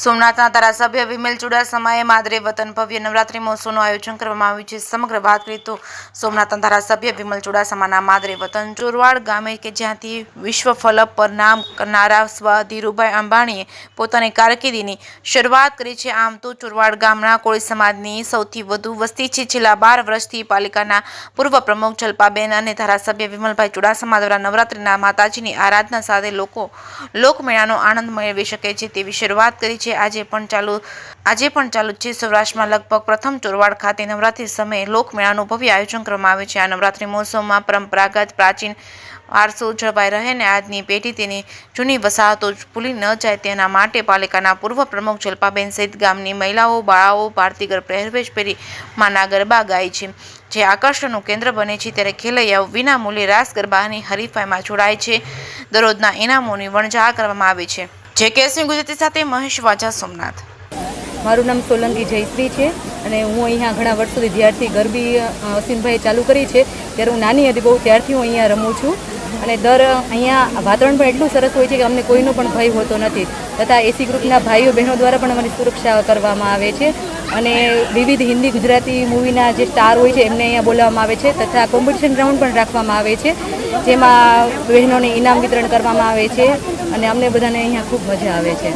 સોમનાથના ધારાસભ્ય વિમલ ચુડાસમાએ માદરે વતન ભવ્ય નવરાત્રી મહોત્સવનું આયોજન કરવામાં આવ્યું છે। સમગ્ર વાત કરીએ તો સોમનાથના ધારાસભ્ય વિમલ ચુડાસમાના માદરે વતન ચોરવાડ ગામે કે જ્યાંથી વિશ્વ ફલક પર નામ કરનારા સ્વ ધીરુભાઈ અંબાણીએ પોતાની કારકિર્દીની શરૂઆત કરી છે। આમ તો ચોરવાડ ગામના કોળી સમાજની સૌથી વધુ વસ્તી છે। છેલ્લા 12 વર્ષથી પાલિકાના પૂર્વ પ્રમુખ જલપાબેન અને ધારાસભ્ય વિમલભાઈ ચુડાસમા દ્વારા નવરાત્રિના માતાજીની આરાધના સાથે લોકો લોકમેળાનો આનંદ મેળવી શકે છે તેવી શરૂઆત કરી છે। આજે પણ ચાલુ છે। સૌરાષ્ટ્રમાં લગભગ પ્રથમ ચોરવાડ ખાતે નવરાત્રી સમયે લોકમેળાનું ભવ્ય આયોજન કરવામાં આવે છે। આ નવરાત્રી મહોત્સવમાં પરંપરાગત પ્રાચીન વારસો જળવાઈ રહે અને આજની પેઢી તેની જૂની વસાહતો ભૂલી ન જાય તેના માટે પાલિકાના પૂર્વ પ્રમુખ જલપાબેન સહિત ગામની મહિલાઓ બાળાઓ ભારતીય પહેરવેશ પહેરી માના ગરબા ગાય છે જે આકર્ષણનું કેન્દ્ર બને છે। ત્યારે ખેલૈયાઓ વિના મૂલ્યે રાસ ગરબાની હરીફાઈમાં જોડાય છે। દરરોજના ઇનામોની વણઝાર કરવામાં આવે છે। જે ગુજરાતી સાથે મહેશ વાજા, સોમનાથ। મારું નામ સોલંકી જયશ્રી છે અને હું અહીંયા ઘણા વર્ષોથી જ્યારથી ગરબી અસીમભાઈ ચાલુ કરી છે ત્યારે હું નાની હતી બહુ ત્યારથી હું અહીંયા રમું છું અને અહીંયા વાતાવરણ પણ એટલું સરસ હોય છે કે અમને કોઈનો પણ ભય હોતો નથી તથા એસી ગ્રુપના ભાઈઓ બહેનો દ્વારા પણ અમારી સુરક્ષા કરવામાં આવે છે અને વિવિધ હિન્દી ગુજરાતી મૂવીના જે સ્ટાર હોય છે એમને અહીંયા બોલાવવામાં આવે છે તથા કોમ્પિટિશન રાઉન્ડ પણ રાખવામાં આવે છે જેમાં બહેનોને ઇનામ વિતરણ કરવામાં આવે છે અને અમને બધાને અહીંયા ખૂબ મજા આવે છે।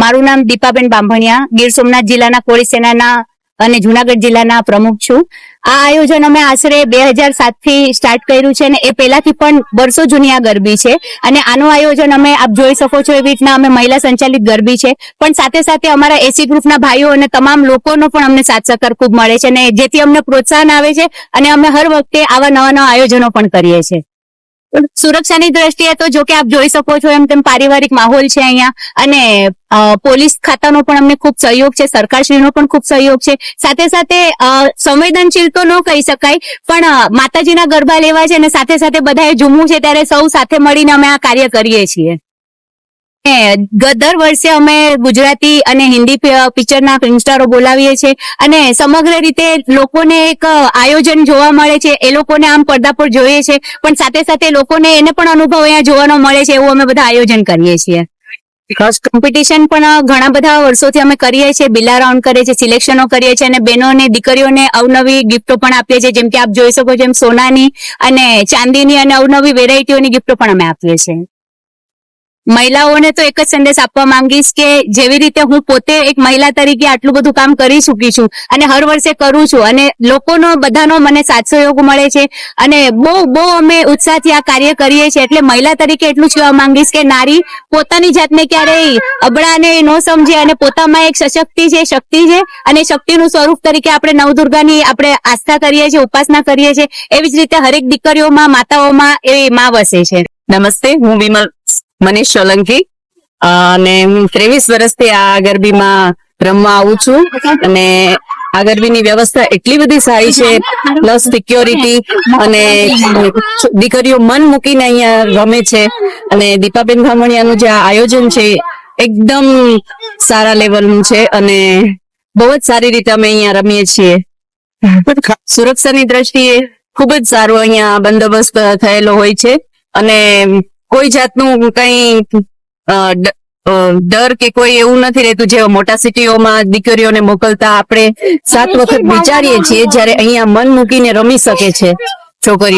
મારું નામ દીપાબેન બાંભણિયા, ગીર સોમનાથ જિલ્લાના કોળી સેનાના અને જુનાગઢ જિલ્લાના પ્રમુખ છું। આ આયોજન અમે આશરે 2007 થી સ્ટાર્ટ કર્યું છે અને એ પહેલાથી પણ વર્ષો જૂની આ ગરબી છે અને આનું આયોજન અમે આપ જોઈ શકો છો એવી રીતના અમે મહિલા સંચાલિત ગરબી છે પણ સાથે સાથે અમારા એસી ગ્રુપના ભાઈઓ અને તમામ લોકોનો પણ અમને સાથ સહકાર ખૂબ મળે છે અને જેથી અમને પ્રોત્સાહન આવે છે અને અમે હર વખતે આવા નવા આયોજનો પણ કરીએ છીએ। સુરક્ષાની દ્રષ્ટિએ તો જો કે આપ જોઈ શકો છો એમ તેમ પારિવારિક માહોલ છે અહીંયા અને પોલીસ ખાતાનો પણ અમને ખૂબ સહયોગ છે, સરકારશ્રીનો પણ ખૂબ સહયોગ છે। સાથે સાથે સંવેદનશીલ તો ન કહી શકાય પણ માતાજીના ગરબા લેવા છે અને સાથે સાથે બધાએ ઝૂમવું છે ત્યારે સૌ સાથે મળીને અમે આ કાર્ય કરીએ છીએ। દર વર્ષે અમે ગુજરાતી અને હિન્દી પિક્ચરના ફિલ્મ સ્ટારો બોલાવીએ છીએ અને સમગ્ર રીતે લોકોને એક આયોજન જોવા મળે છે। એ લોકોને આમ પડદા પર જોઈએ છે પણ સાથે સાથે લોકોને એને પણ અનુભવ અહીંયા જોવાનો મળે છે એવું અમે બધા આયોજન કરીએ છીએ। કોમ્પિટિશન પણ ઘણા બધા વર્ષોથી અમે કરીએ છીએ, બિલ્લા રાઉન્ડ કરીએ છીએ, સિલેક્શનો કરીએ છીએ અને બહેનો અને દીકરીઓને અવનવી ગિફ્ટો પણ આપીએ છીએ જેમ કે આપ જોઈ શકો છો એમ સોનાની અને ચાંદીની અને અવનવી વેરાયટીઓની ગિફ્ટો પણ અમે આપીએ છીએ। મહિલાઓને તો એક જ સંદેશ આપવા માંગીશ કે જેવી રીતે હું પોતે એક મહિલા તરીકે આટલું બધું કામ કરી ચૂકી છું અને હર વર્ષે કરું છું અને લોકોનો બધાનો મને સાથ સહયોગ મળે છે અને બહુ અમે ઉત્સાહથી આ કાર્ય કરીએ છીએ એટલે મહિલા તરીકે એટલું જ કહેવા માંગીશ કે નારી પોતાની જાતને ક્યારેય અબળાને ન સમજે અને પોતામાં એક સશક્તિ છે, શક્તિ છે અને શક્તિનું સ્વરૂપ તરીકે આપણે નવદુર્ગાની આપણે આસ્થા કરીએ છીએ, ઉપાસના કરીએ છીએ એવી જ રીતે હરેક દીકરીઓમાં માતાઓમાં એવી માં વસે છે। નમસ્તે, હું વિમલ મનીષ સોલંકી અને હું 23 વર્ષથી આ ગરબીમાં રમવા આવું છું અને આ ગરબીની વ્યવસ્થા એટલી બધી સારી છે પ્લસ સિક્યોરિટી અને દીકરીઓ મન મૂકીને અહીંયા રમે છે અને દીપાબેન બાંભણિયાનું જે આયોજન છે એકદમ સારા લેવલનું છે અને બહુ જ સારી રીતે અમે અહીંયા રમીએ છીએ। સુરક્ષાની દ્રષ્ટિએ ખૂબ જ સારો અહીંયા બંદોબસ્ત થયેલો હોય છે અને કોઈ જાતનું કઈ ડર કે કોઈ એવું નથી રહેતું જેવા મોટા સિટીઓમાં દીકરીઓને મોકલતા આપણે 7 વખત વિચારીએ છીએ જ્યારે અહીંયા મન મૂકીને રમી શકે છે છોકરીઓ।